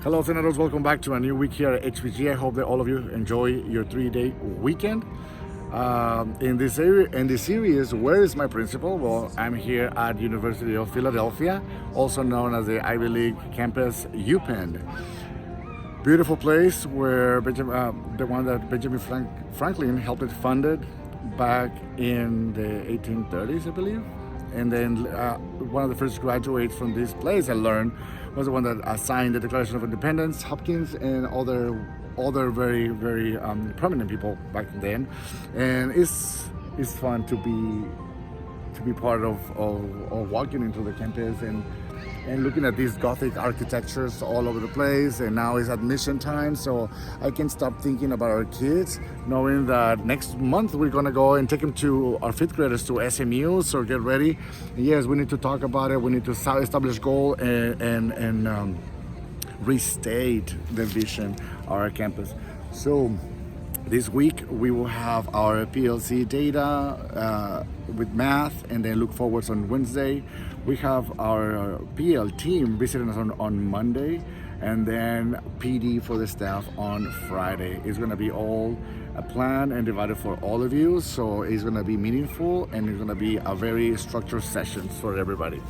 Hello, Senators. Welcome back to a new week here at HPG. I hope that all of you enjoy your 3-day weekend. In this series, where is my principal? Well, I'm here at University of Philadelphia, also known as the Ivy League campus, UPENN. Beautiful place where the one that Benjamin Franklin helped it funded back in the 1830s, I believe. And then one of the first graduates from this place I learned was the one that signed the Declaration of Independence, Hopkins, and other very, very prominent people back then. And it's fun to be part of walking into the campus and looking at these Gothic architectures all over the place. And now it's admission time, so I can't stop thinking about our kids, knowing that next month we're gonna go and take them to our 5th graders to SMU, so get ready. Yes, we need to talk about it. We need to establish goal and restate the vision of our campus. So this week we will have our PLC data with math, and then look forwards on Wednesday. We have our PL team visiting us on Monday, and then PD for the staff on Friday. It's going to be all a plan and divided for all of you, so it's going to be meaningful, and it's going to be a very structured session for everybody.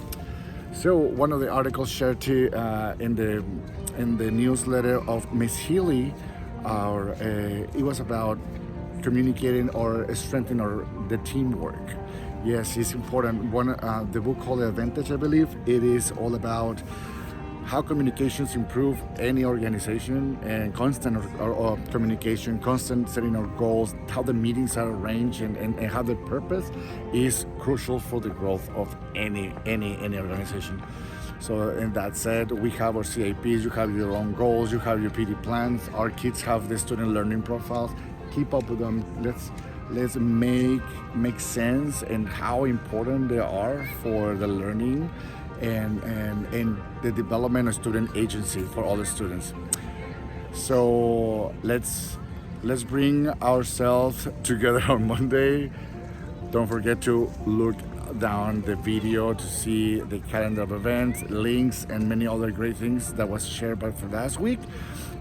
So one of the articles shared in the newsletter of Miss Healy, it was about communicating or strengthening the teamwork. Yes, it's important. The book called The Advantage, I believe, it is all about how communications improve any organization, and constant or communication, constant setting of goals, how the meetings are arranged, and how the purpose is crucial for the growth of any organization. So, in that said, we have our CIPs, you have your own goals, you have your PD plans, our kids have the student learning profiles. Keep up with them. Let's make sense and how important they are for the learning and the development of student agency for all the students. So let's bring ourselves together on Monday. Don't forget to look down the video to see the calendar of events, links, and many other great things that was shared for last week.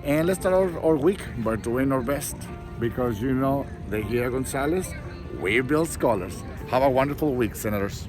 And let's start our week by doing our best, because the Hira Gonzalez, we build scholars. Have a wonderful week, Senators.